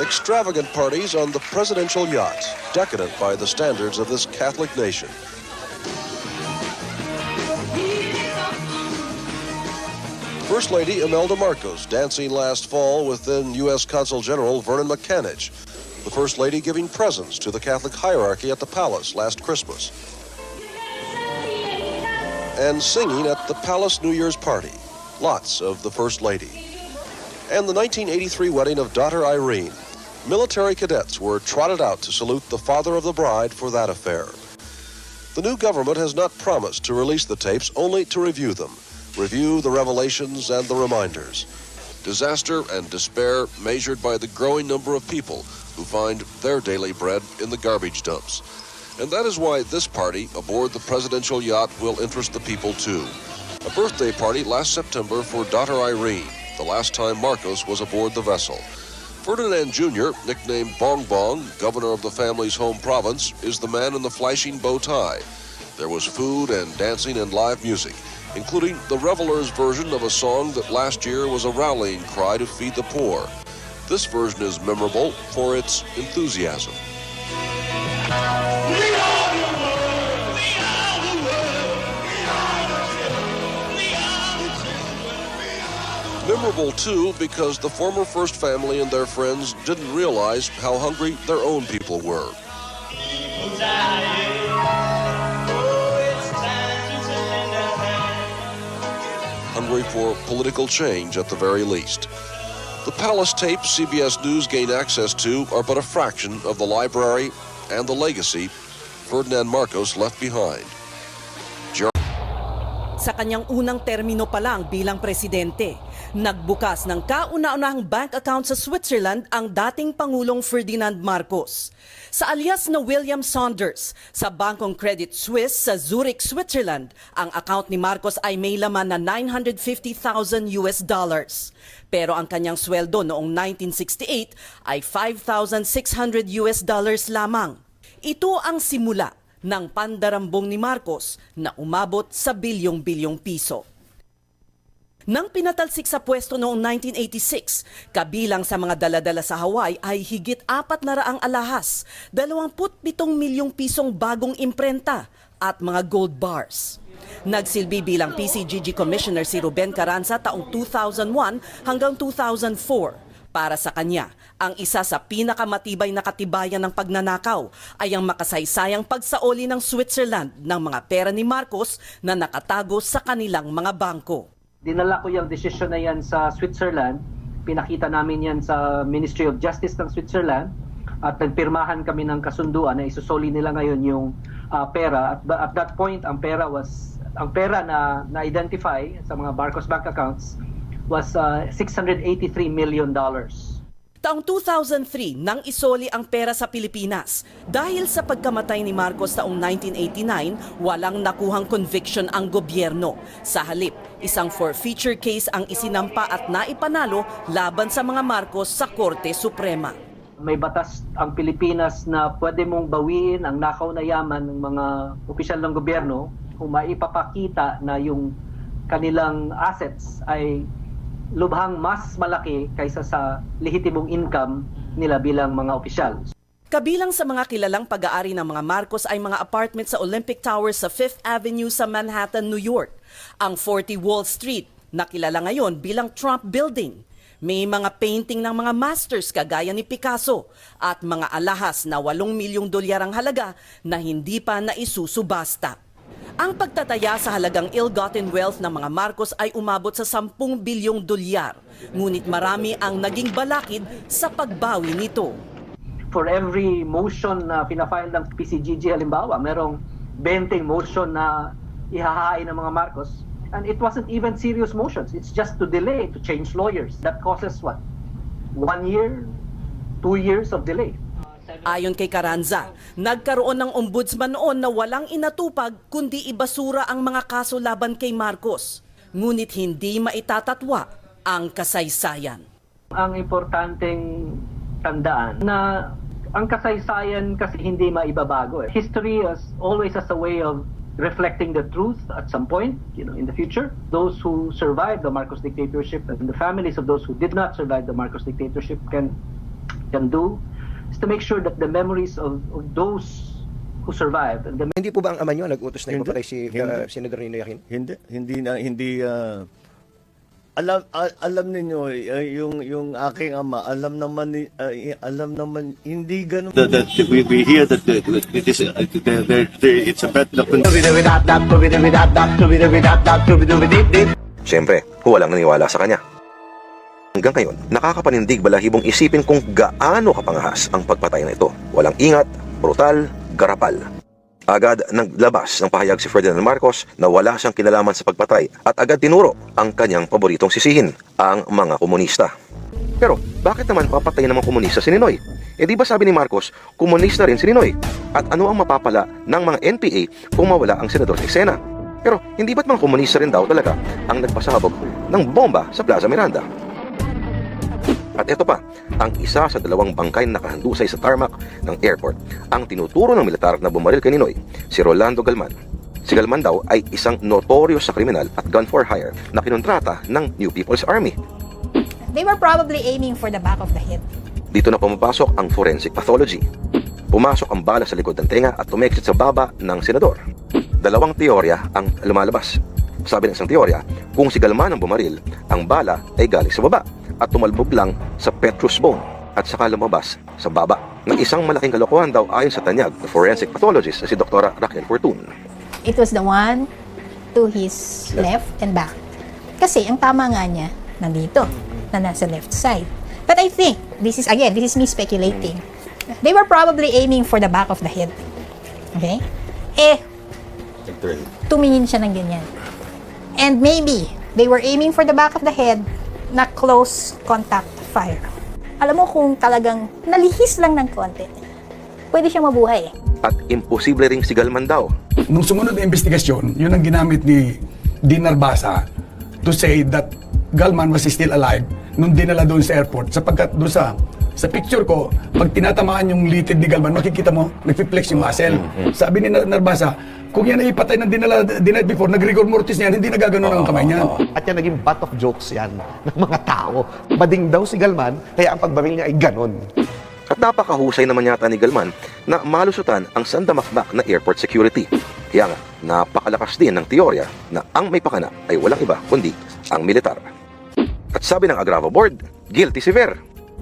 Extravagant parties on the presidential yacht, decadent by the standards of this Catholic nation. First Lady Imelda Marcos dancing last fall with then U.S. Consul General Vernon McCanage. The First Lady giving presents to the Catholic hierarchy at the palace last Christmas. And singing at the palace New Year's party. Lots of the First Lady. And the 1983 wedding of daughter Irene. Military cadets were trotted out to salute the father of the bride for that affair. The new government has not promised to release the tapes, only to review them. Review the revelations and the reminders. Disaster and despair measured by the growing number of people who find their daily bread in the garbage dumps. And that is why this party aboard the presidential yacht will interest the people too. A birthday party last September for daughter Irene, the last time Marcos was aboard the vessel. Ferdinand Jr., nicknamed Bong Bong, governor of the family's home province, is the man in the flashing bow tie. There was food and dancing and live music, including the revelers' version of a song that last year was a rallying cry to feed the poor. This version is memorable for its enthusiasm. Memorable, too, because the former First Family and their friends didn't realize how hungry their own people were. Hungry for political change at the very least. The palace tapes CBS News gained access to are but a fraction of the library and the legacy Ferdinand Marcos left behind. Sa kanyang unang termino pa lang bilang presidente, nagbukas ng kauna-unahang bank account sa Switzerland ang dating Pangulong Ferdinand Marcos. Sa alias na William Saunders, sa Bangkong Credit Suisse sa Zurich, Switzerland, ang account ni Marcos ay may laman na $950,000 US. Pero ang kanyang sweldo noong 1968 ay $5,600 US lamang. Ito ang simula ng pandarambong ni Marcos na umabot sa bilyong-bilyong piso. Nang pinatalsik sa pwesto noong 1986, kabilang sa mga daladala sa Hawaii ay higit 400 alahas, 27 milyong pisong bagong imprenta at mga gold bars. Nagsilbi bilang PCGG Commissioner si Ruben Carranza taong 2001 hanggang 2004. Para sa kanya, ang isa sa pinakamatibay na katibayan ng pagnanakaw ay ang makasaysayang pagsaoli ng Switzerland ng mga pera ni Marcos na nakatago sa kanilang mga bangko. Dinala ko yung desisyon na yan sa Switzerland, pinakita namin yan sa Ministry of Justice ng Switzerland at nagpirmahan kami ng kasunduan na isusoli nila ngayon yung pera. At that point, ang pera na na-identify sa mga Marcos bank accounts was $683 million. Taong 2003 nang isoli ang pera sa Pilipinas. Dahil sa pagkamatay ni Marcos taong 1989, walang nakuhang conviction ang gobyerno. Sa halip, isang forfeiture case ang isinampa at naipanalo laban sa mga Marcos sa Korte Suprema. May batas ang Pilipinas na pwede mong bawiin ang nakaw na yaman ng mga opisyal ng gobyerno kung maipapakita na yung kanilang assets ay lubhang mas malaki kaysa sa lehitimong income nila bilang mga opisyal. Kabilang sa mga kilalang pag-aari ng mga Marcos ay mga apartment sa Olympic Tower sa 5th Avenue sa Manhattan, New York. Ang 40 Wall Street, na kilala ngayon bilang Trump Building. May mga painting ng mga masters kagaya ni Picasso at mga alahas na $8 milyong ang halaga na hindi pa naisusubasta. Ang pagtataya sa halagang ill-gotten wealth ng mga Marcos ay umabot sa $10 bilyong. Ngunit marami ang naging balakid sa pagbawi nito. For every motion na pinafile ng PCGG halimbawa, merong 20 motion na ihahain ng mga Marcos. And it wasn't even serious motions. It's just to delay, to change lawyers. That causes what? 1 year, 2 years of delay. Ayon kay Carranza, nagkaroon ng ombudsman noon na walang inatupag kundi ibasura ang mga kaso laban kay Marcos. Ngunit hindi maitatatwa ang kasaysayan. Ang importanteng tandaan na ang kasaysayan kasi hindi maibabago. History is always as a way of reflecting the truth at some point, in the future. Those who survived the Marcos dictatorship and the families of those who did not survive the Marcos dictatorship can can do is to make sure that the memories of those who survived and the Hindi po ba ang ama nyo nag-utos na Hindi. ipapatay si Hindi. Senador Ninoy Aquino? Alam ninyo yung aking ama alam naman hindi ganun. We hear that it is it's a bet. Siyempre, walang naniwala sa kanya. Hanggang ngayon, nakakapanindig balahibong isipin kung gaano kapangahas ang pagpatay na ito. Walang ingat, brutal, garapal. Agad naglabas ng pahayag si Ferdinand Marcos na wala siyang kinalaman sa pagpatay at agad tinuro ang kanyang paboritong sisihin, ang mga komunista. Pero bakit naman papatayin ng mga komunista si Ninoy? Eh di ba sabi ni Marcos, komunista rin si Ninoy? At ano ang mapapala ng mga NPA kung mawala ang senador sa eksena? Pero hindi ba't mga komunista rin daw talaga ang nagpasabog ng bomba sa Plaza Miranda? At ito pa, ang isa sa dalawang bangkay na nakahandusay sa tarmac ng airport ang tinuturo ng militar na bumaril kay Ninoy, si Rolando Galman. Si Galman daw ay isang notorious sa kriminal at gun for hire na kinontrata ng New People's Army. They were probably aiming for the back of the head. Dito na pumapasok ang forensic pathology. Pumasok ang bala sa likod ng tenga at tumeksit sa baba ng senador. Dalawang teorya ang lumalabas. Sabi ng isang teorya, kung si Galman ang bumaril, ang bala ay galing sa baba at tumalbog lang sa petrous bone at saka lumabas sa baba. Na isang malaking kalokohan daw ayon sa tanyag ng forensic pathologist na si Dr. Raquel Fortun. It was the one to his left and back. Kasi ang tama nga niya, nandito, na nasa left side. But I think, this is me speculating. They were probably aiming for the back of the head. Okay? Tumingin siya ng ganyan. And maybe, they were aiming for the back of the head na close contact fire. Alam mo kung talagang nalihis lang ng konti, pwede siyang mabuhay. At imposible ring si Galman daw. Nung sumunod na investigasyon, yun ang ginamit ni Din Narbasa to say that Galman was still alive nung dinala doon sa airport. Sapagkat doon sa picture ko, pag tinatamaan yung litid ni Galman, makikita mo, nagpi-flex yung muscle. Sabi ni Narbasa, kung yan ay patay ng dinala the night before, nag-rigor mortis niyan, hindi nagaganon ang kamay niya. At yan naging butt of jokes yan ng mga tao. Bading daw si Galman, kaya ang pagbaril niya ay ganon. At napakahusay naman yata ni Galman na malusutan ang sandamakmak na airport security. Kaya nga, napakalakas din ng teorya na ang may pakana ay walang iba kundi ang militar. At sabi ng Agravo Board, guilty si Ver.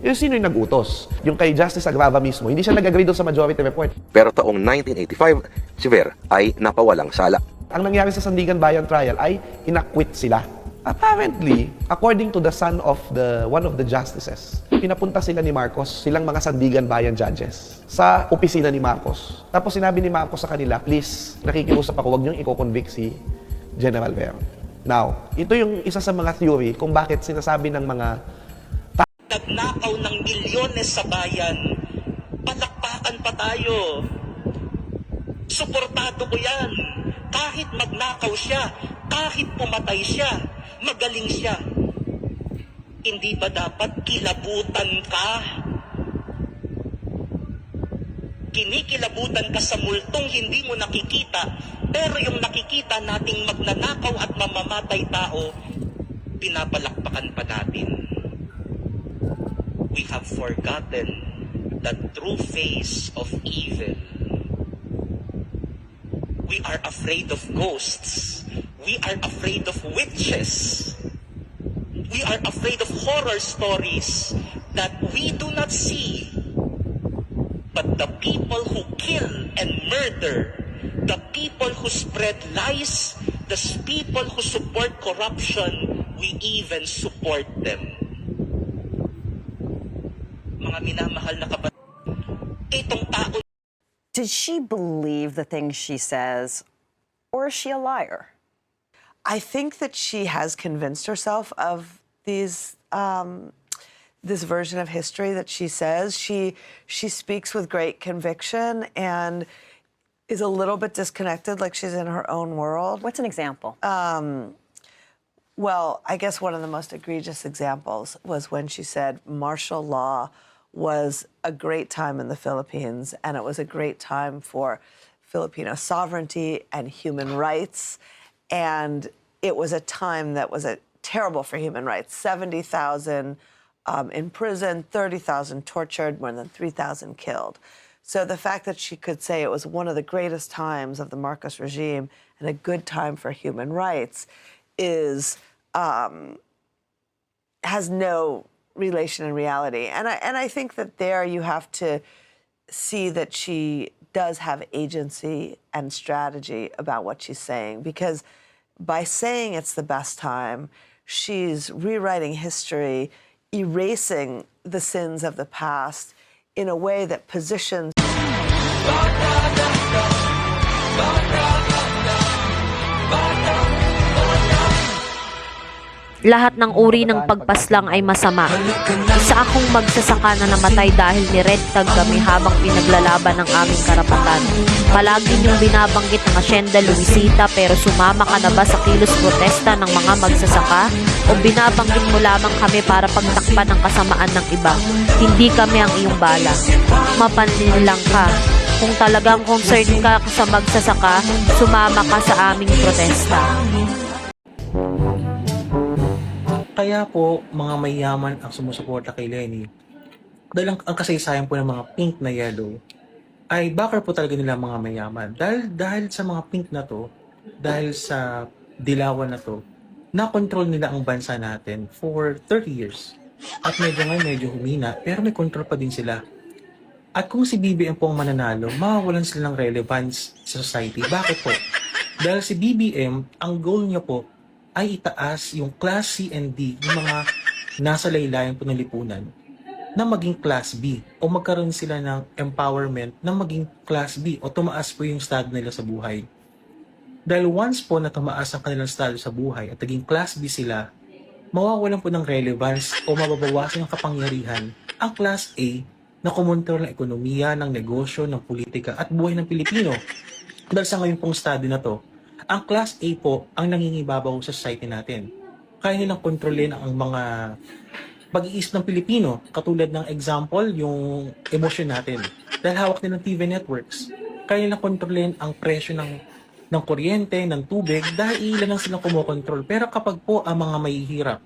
Yung sino yung nag-utos? Yung kay Justice Agrava mismo, hindi siya nag-agree doon sa majority report. Pero taong 1985, si Ver ay napawalang sala. Ang nangyari sa Sandigan Bayan Trial ay inakwit sila. Apparently, according to the son of one of the justices, pinapunta sila ni Marcos, silang mga Sandigan Bayan judges, sa opisina ni Marcos. Tapos sinabi ni Marcos sa kanila, please, nakikiusap ako, huwag niyong i-convict si General Ver. Now, ito yung isa sa mga theory kung bakit sinasabi ng mga nagnakaw ng milyones sa bayan. Palakpakan pa tayo. Suportado ko yan. Kahit magnakaw siya, kahit pumatay siya, magaling siya. Hindi ba dapat kilabutan ka? Kinikilabutan ka sa multong hindi mo nakikita, pero yung nakikita nating magnanakaw at mamamatay tao, pinapalakpakan pa natin. We have forgotten the true face of evil. We are afraid of ghosts. We are afraid of witches. We are afraid of horror stories that we do not see. But the people who kill and murder, the people who spread lies, the people who support corruption, we even support them. Mga minamahal na kapatid, itong tao. Did she believe the things she says, or is she a liar? I think that she has convinced herself of these this version of history that she says. She speaks with great conviction and is a little bit disconnected, like she's in her own world. What's an example? Well, I guess one of the most egregious examples was when she said martial law was a great time in the Philippines, and it was a great time for Filipino sovereignty and human rights, and it was a time that was terrible for human rights. 70,000 in prison, 30,000 tortured, more than 3,000 killed. So the fact that she could say it was one of the greatest times of the Marcos regime and a good time for human rights is has no relation in reality. And I think that there you have to see that she does have agency and strategy about what she's saying, because by saying it's the best time, she's rewriting history, erasing the sins of the past in a way that positions Lahat ng uri ng pagpaslang ay masama. Isa akong magsasaka na namatay dahil niredtag kami habang pinaglalaban ng aming karapatan. Palagi niyong binabanggit ng Hacienda Luisita, pero sumama ka na ba sa kilos protesta ng mga magsasaka? O binabanggit mo lamang kami para pagtakpan ng kasamaan ng iba? Hindi kami ang iyong bala. Mapanlin lang ka. Kung talagang concerned ka sa magsasaka, sumama ka sa aming protesta. Kaya po, mga mayayaman ang sumusuporta kay Lenny. Dahil ang kasaysayan po ng mga pink na yellow ay backer po talaga nila mga mayaman. Dahil sa mga pink na to, dahil sa dilawan na to, na-control nila ang bansa natin for 30 years. At medyo humina, pero may control pa din sila. At kung si BBM po ang mananalo, mawawalan sila ng relevance sa society. Bakit po? Dahil si BBM, ang goal niya po ay itaas yung class C and D, yung mga nasa laylayan po ng lipunan, na maging class B o magkaroon sila ng empowerment na maging class B o tumaas po yung estado nila sa buhay. Dahil once po na tumaas ang kanilang estado sa buhay at naging class B sila, mawawalan po ng relevance o mababawasan ng kapangyarihan ang class A na kumontrol ng ekonomiya, ng negosyo, ng politika at buhay ng Pilipino. Dahil sa ngayon pong estado na to, ang Class A po ang nangingibabaw sa society natin. Kaya nilang kontrolin ang mga pag-iisip ng Pilipino. Katulad ng example, yung emosyon natin. Dahil hawak nilang TV networks. Kaya nilang kontrolin ang presyo ng kuryente, ng tubig, dahil ilan lang silang kumokontrol. Pero kapag po ang mga mahihirap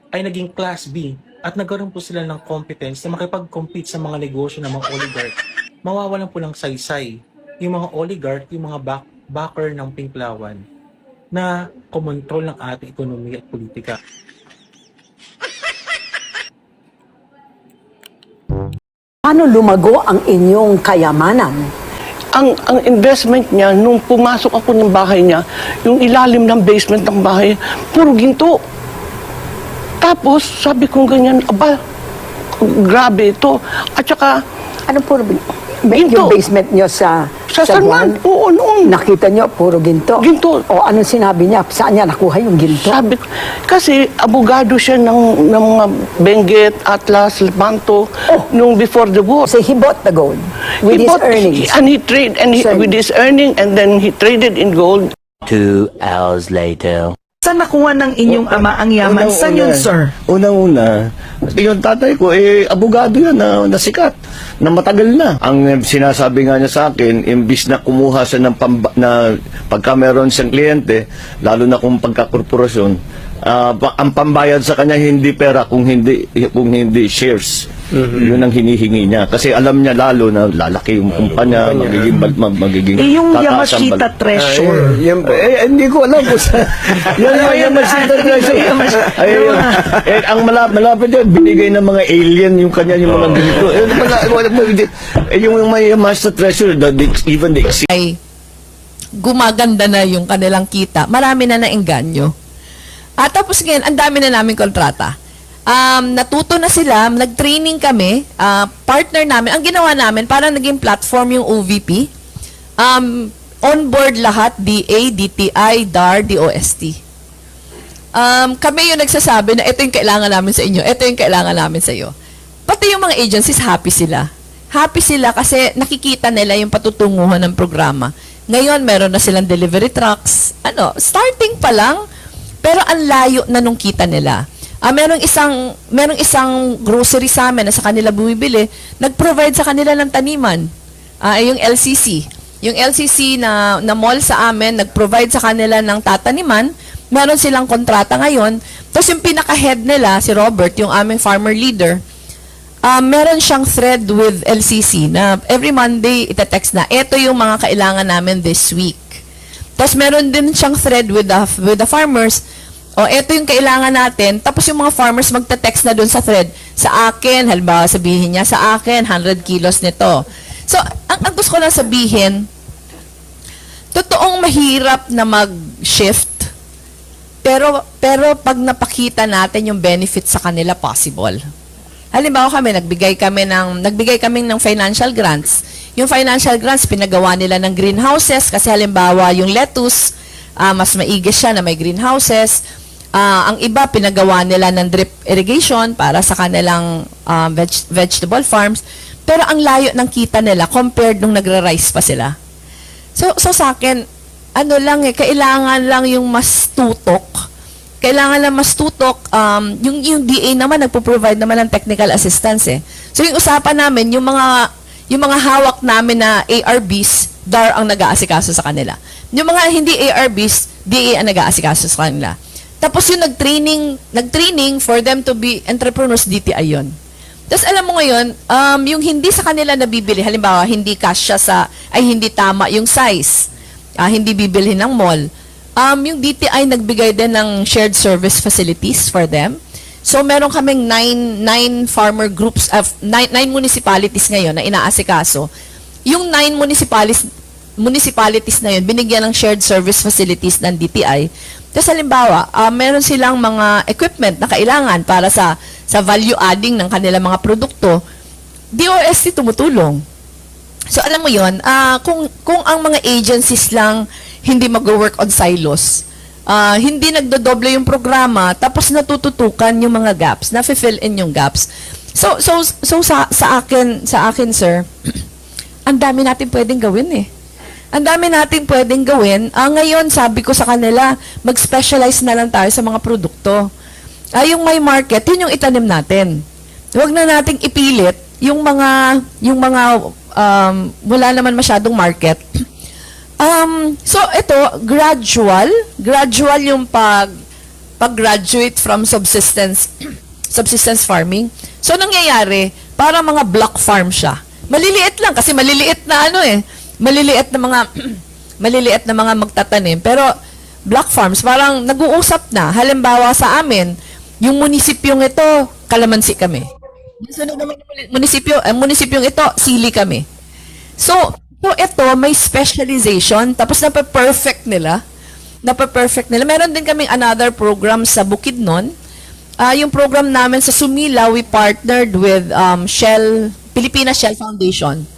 ay naging Class B at nagkaroon po sila ng competence na makipag-compete sa mga negosyo ng mga oligarch, mawawalan po ng saysay yung mga oligarch, yung mga backer ng Pinklawan na kumontrol ng ating ekonomiya at politika. Paano lumago ang inyong kayamanan? Ang investment niya, nung pumasok ako ng bahay niya, yung ilalim ng basement ng bahay, puro ginto. Tapos, sabi ko ganyan, aba, grabe ito. At saka, ano puro ginto. Yung basement nyo sa San Juan? Oo, noon. Nakita nyo, puro ginto. Ginto. O anong sinabi niya? Saan niya nakuha yung ginto? Sabi ko, kasi abogado siya ng mga Benguet, Atlas, Lepanto, nung before the war. So he bought the gold with his earnings. And he traded, with his earning, and then he traded in gold. 2 hours later. Saan nakuha ng inyong ama ang yaman? Saan yun, sir? Unang-una, yung tatay ko, abogado yan na sikat, na matagal na. Ang sinasabi nga niya sa akin, imbis na kumuha siya ng na pagka meron siyang kliyente, lalo na kung pagkakorporasyon, ang pambayad sa kanya hindi pera, kung hindi shares. Yun ang hinihingi niya. Kasi alam niya lalo na lalaki yung kumpanya, magiging yung Yamashita Treasure. Hindi ko alam kung sa... Yan yung Yamashita Treasure. Ang malapit yun, binigay ng mga alien yung kanya, yung mga ganito. Yung may Yamashita Treasure, even the ay gumaganda na yung kanilang kita. Marami na naengganyo. At tapos ngayon, ang dami na namin kontrata. Natuto na sila, nag-training kami, partner namin, ang ginawa namin, parang naging platform yung OVP. On board lahat, DA, DTI, DAR, DOST. Kami yung nagsasabi na ito yung kailangan namin sa inyo, ito yung kailangan namin sa iyo. Pati yung mga agencies, happy sila. Happy sila kasi nakikita nila yung patutunguhan ng programa. Ngayon, meron na silang delivery trucks. Starting pa lang, pero ang layo na nung kita nila. Merong isang grocery sa amin na sa kanila bumibili, nag-provide sa kanila ng taniman. Yung LCC. Yung LCC na mall sa amin, nag-provide sa kanila ng tataniman, meron silang kontrata ngayon. Tapos yung pinaka-head nila, si Robert, yung aming farmer leader, meron siyang thread with LCC na every Monday itetext na, eto yung mga kailangan namin this week. Tapos meron din siyang thread with the farmers, eto yung kailangan natin. Tapos yung mga farmers magte-text na dun sa thread, sa akin, halimbawa sabihin niya, sa akin, 100 kilos nito. So, ang gusto ko lang sabihin, totoong mahirap na mag-shift, pero pag napakita natin yung benefit sa kanila, possible. Halimbawa nagbigay kami ng financial grants. Yung financial grants, pinagawa nila ng greenhouses kasi halimbawa yung lettuce, mas maigi siya na may greenhouses. Ang iba, pinagawa nila ng drip irrigation para sa kanilang vegetable farms. Pero ang layo ng kita nila compared nung nagra-rice pa sila. So sa akin, kailangan lang yung mas tutok. Kailangan lang mas tutok. Yung DA naman, nagpo-provide naman ng technical assistance eh. So yung usapan namin, yung mga hawak namin na ARBs, DAR ang nag-aasikaso sa kanila. Yung mga hindi ARBs, DA ang nag-aasikaso sa kanila. Tapos yung nag-training for them to be entrepreneurs, DTI yun. Tapos alam mo ngayon, yung hindi sa kanila nabibili, halimbawa, hindi hindi tama yung size, hindi bibilhin ng mall, yung DTI nagbigay din ng shared service facilities for them. So meron kaming 9 farmer groups, 9 municipalities ngayon na inaasikaso. Yung 9 municipalities na yun, binigyan ng shared service facilities ng DTI. Tapos halimbawa, meron silang mga equipment na kailangan para sa value adding ng kanilang mga produkto, DOST tumutulong. So alam mo yon, kung ang mga agencies lang hindi mag-work on silos, hindi nagdodoble yung programa, tapos natututukan yung mga gaps, na-fill in yung gaps. So sa akin sir, ang dami natin pwedeng gawin eh. Ang dami natin pwedeng gawin. Ngayon, sabi ko sa kanila, mag-specialize na lang tayo sa mga produkto. Yung may market, yun yung itanim natin. Huwag na nating ipilit yung mga wala naman masyadong market. So ito, gradual yung pag-graduate from subsistence farming. So nangyayari, para mga block farm siya. Maliliit lang kasi maliliit na maliliit na mga magtatanim. Pero block farms, parang nag-uusap na. Halimbawa sa amin, yung munisipyong ito, kalamansi kami. Sunod naman yung munisipyong ito, sili kami. So ito, may specialization, tapos napa-perfect nila. Meron din kaming another program sa Bukidnon. Yung program namin sa Sumila, we partnered with Pilipinas Shell Foundation.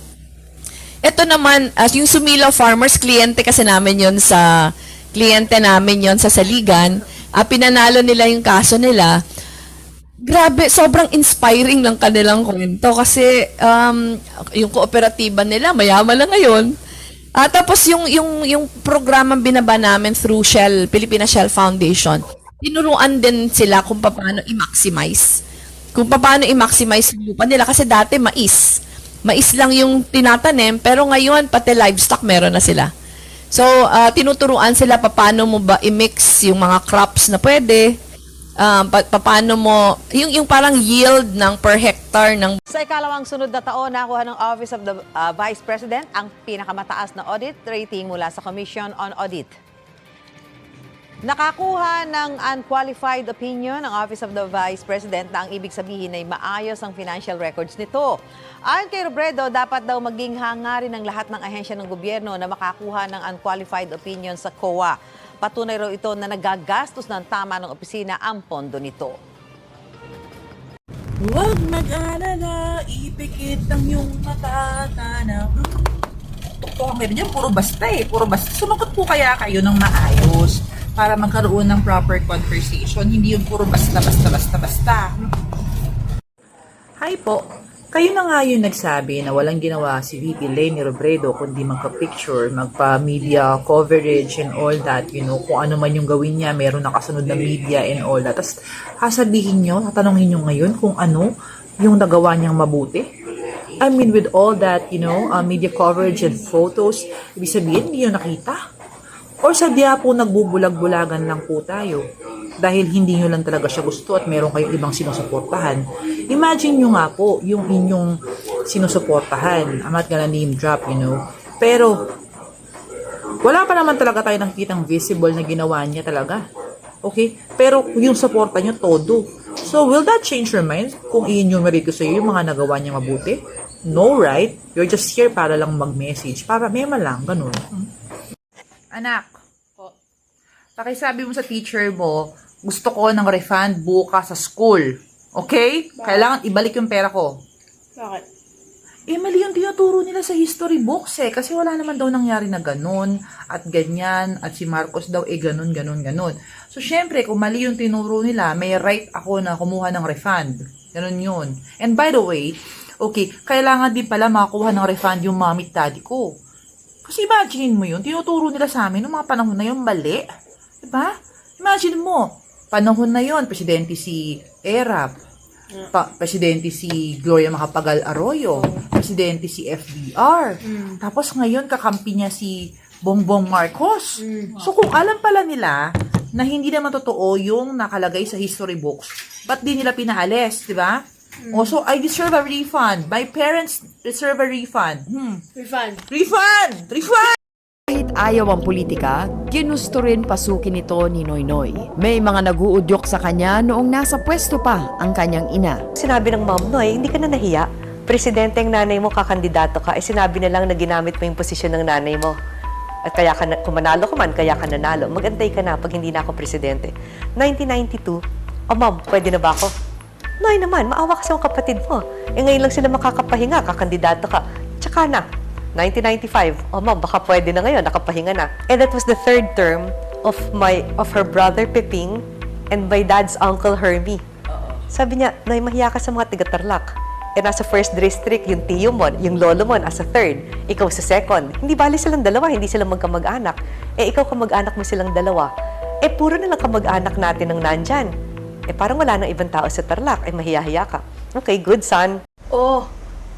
Ito naman, yung Sumila Farmers, kliyente namin yon sa Saligan. Pinanalo nila yung kaso nila. Grabe, sobrang inspiring ng kanilang kwento kasi yung kooperatiba nila, mayaman na ngayon. Tapos yung programang binaba namin through Pilipinas Shell Foundation, tinuruan din sila kung paano i-maximize. Kung paano i-maximize yung lupa nila kasi dati mais lang yung tinatanim, pero ngayon pati livestock meron na sila. So, tinuturuan sila paano mo ba i-mix yung mga crops na pwede, paano mo, yung parang yield ng per hectare ng... Sa ikalawang sunod na taon, nakuha ng Office of the Vice President ang pinakamataas na audit rating mula sa Commission on Audit. Nakakuha ng unqualified opinion ang Office of the Vice President na ang ibig sabihin ay maayos ang financial records nito. Ayon kay Robredo, dapat daw maging hangarin ng lahat ng ahensya ng gobyerno na makakuha ng unqualified opinion sa COA. Patunay raw ito na nagagastos ng tama ng opisina ang pondo nito. Huwag mag-alala, ipikit ang iyong mata na meron dyan, puro basta. Sumagot po kaya kayo ng maayos para magkaroon ng proper conversation. Hindi yung puro basta. Hi po. Kayo na nga yung nagsabi na walang ginawa si VP Leni Robredo kundi magka-picture, magpa-media coverage and all that, kung ano man yung gawin niya, meron nakasunod na media and all that. Tapos sasabihin nyo, tatanungin nyo ngayon kung ano yung nagawa niyang mabuti. I mean, with all that, media coverage and photos, ibig sabihin, hindi nyo nakita. Or sadya po nagbubulag-bulagan lang po tayo dahil hindi nyo lang talaga siya gusto at meron kayong ibang sinusuportahan. Imagine nyo nga po yung inyong sinusuportahan. I'm not gonna name drop, you know. Pero, wala pa naman talaga tayo nakikitang visible na ginawa niya talaga. Okay? Pero yung suporta nyo, todo. So, will that change your mind kung i-enumerate ko sa iyo yung mga nagawa niya mabuti? No, right? You're just here para lang mag-message. Para mema lang, ganun. Anak, pakisabi mo sa teacher mo, gusto ko ng refund bukas sa school. Okay? Bakit? Kailangan ibalik yung pera ko. Bakit? Mali yung tinuturo nila sa history books kasi wala naman daw nangyari na ganun at ganyan at si Marcos daw ganun. So, syempre, kung mali yung tinuro nila, may right ako na kumuha ng refund. Ganun yun. And by the way, okay, kailangan din pala makakuha ng refund yung mommy at daddy ko. Kasi imagine mo yun, tinuturo nila sa amin noong mga panahon na yun, mali. Diba? Imagine mo, panahon na yun, presidente si Erap, presidente si Gloria Macapagal Arroyo, presidente si FDR, tapos ngayon kakampi niya si Bongbong Marcos. So kung alam pala nila na hindi naman totoo yung nakalagay sa history books, ba't di nila pinaalis, diba? Also, I deserve a refund. My parents deserve a refund. Refund! Kahit ayaw ang politika, ginusto rin pasukin ito ni Noynoy. May mga naguudyok sa kanya noong nasa pwesto pa ang kanyang ina. Sinabi ng mom, Noy, hindi ka na nahiya. Presidente ang nanay mo, kakandidato ka. Sinabi na lang na ginamit mo yung posisyon ng nanay mo. At kaya ka na, kung manalo ka man, kaya ka nanalo. Magantay ka na pag hindi na ako presidente. 1992, mom, pwede na ba ako? Noy naman, maawa ka sa mga kapatid mo. Ngayon lang sila makakapahinga, kakandidato ka. Tsaka na, 1995, mom, baka pwede na ngayon, nakapahinga na. And that was the third term of her brother Peping and my dad's uncle Hermie. Sabi niya, Noy, mahiya ka sa mga tiga-Tarlac. Nasa first district, yung tiyo mo, yung lolo mo, nasa third. Ikaw sa second. Hindi bali silang dalawa, hindi silang magkamag-anak. Ikaw kamag-anak mo silang dalawa. Puro na lang kamag-anak natin ang nandyan. Parang wala nang ibang tao sa Tarlac. Mahiya-hiya ka. Okay, good son. Oh,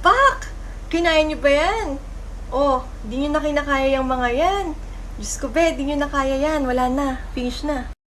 Pak! Kinaya niyo ba yan? Oh, di niyo na kinakaya yung mga yan. Diyos ko, be, di niyo na kaya yan. Wala na. Finish na.